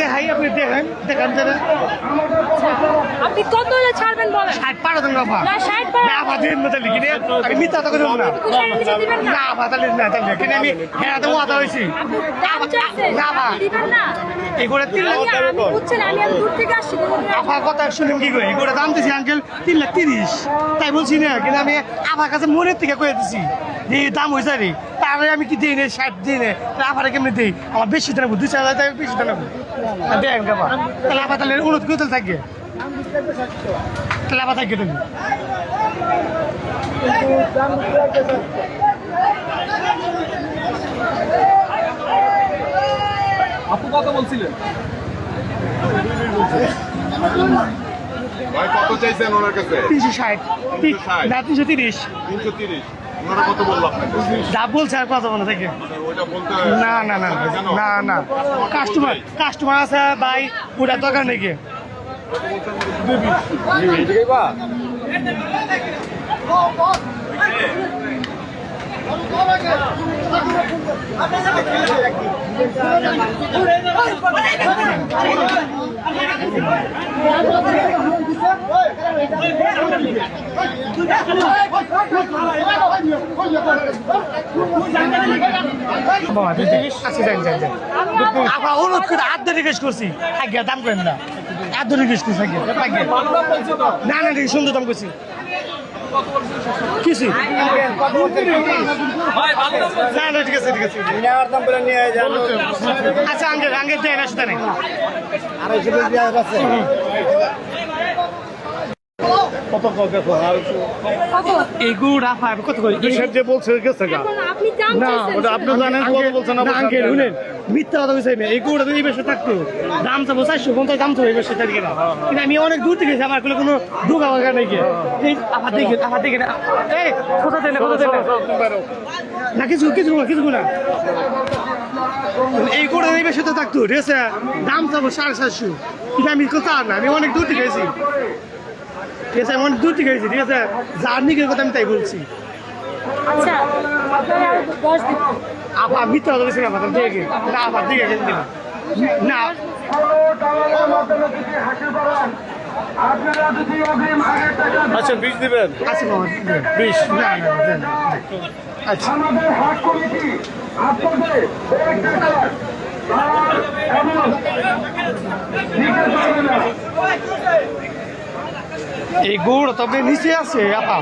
দেখাই আপনি দেখেন দেখান আপনি কত হলে ছাড়বেন বলেন? 60 পারো দেন বাবা না 60 পার। না বাবা দেন না তাহলে কিনে আমি মিথ্যা তো করব না না বাবা তাহলে না তাহলে কিনে আমি হ্যাঁ তো ওয়াদা হইছি দাম চাইছেন না বাবা দিবেন না। এগুলো 3 লাখ আমি বুঝছেন আমি দূর থেকে আসছি। আপনার কথা শুনেন কি কই এগুলো দাম দিছি আঙ্কেল 3,30,000 তাই বলছি না কিন্তু আমি আমার কাছে মনের থেকে কয়ে দিছি যে দাম হয়েছে রে তাহলে আমি কি দিই না 60 দিই না আবার কেমনি দিই আমার বেশি দেবো 2-4 হাজার বেশি দেবো দেন বাবা তাহলে আবার তাহলে অনুরোধ করতে থাকবে তাহলে আবার থাকবে তুমি আপু কত বলছিলেন? ভাই কত চাইছেন ওনার কাছে? 360 না 330 330 ওনারা কত বললো আপনাকে? যা বলছে আর কথা বলা থেকে ওইটা বলতে না না না না না কাস্টমার আছে ভাই ওটা দরকার নাকি অনুরোধ করে হাত ধরে রিকোয়েস্ট করছি আজ্ঞা দাম করেন না হাত ধরে রিকোয়েস্ট করছি আজ্ঞা না না ঠিক সুন্দর দাম করছি কিছু না না ঠিক আছে ঠিক আছে আচ্ছা আঙ্কেল আঙ্কেল দেন আসতে নেই কত দেখো আর এই গুড় আফা কত করে যে বলছে গেছে গা এখন আপনি দাম না চাইছেন। ওটা আপনি জানেন কত বলছেন না আঙ্কেল শুনেন মিথ্যা কথা বলছি এই গুড়টা তো এই বেশি থাকতো দাম চাবো 450 দাম তো এই বেশি থাকি না কিন্তু আমি অনেক দূর থেকে আমার কোনো ঢোকা বাগা নেই এই আফা দেখে এই কোথা দেন না কিছু না এই গুড়টা এই বেশি তো থাকতো ঠিক আছে দাম চাবো 750 কিন্তু আমি কোথা না আমি অনেক দূর থেকে গেছি ঠিক আছে আমি অনেক দূর থেকে গেছি ঠিক আছে জার্নিকের কথা আমি তাই বলছি আচ্ছা আপনারা আরো 10 দিন। আপা মিথ্যা কথা বলছি না আপনার দেখে না আবার দেখে না আচ্ছা 20 দিবেন আচ্ছা বাবা 20 না না দেন আচ্ছা এই গুড় তবে নিচে আছে আপা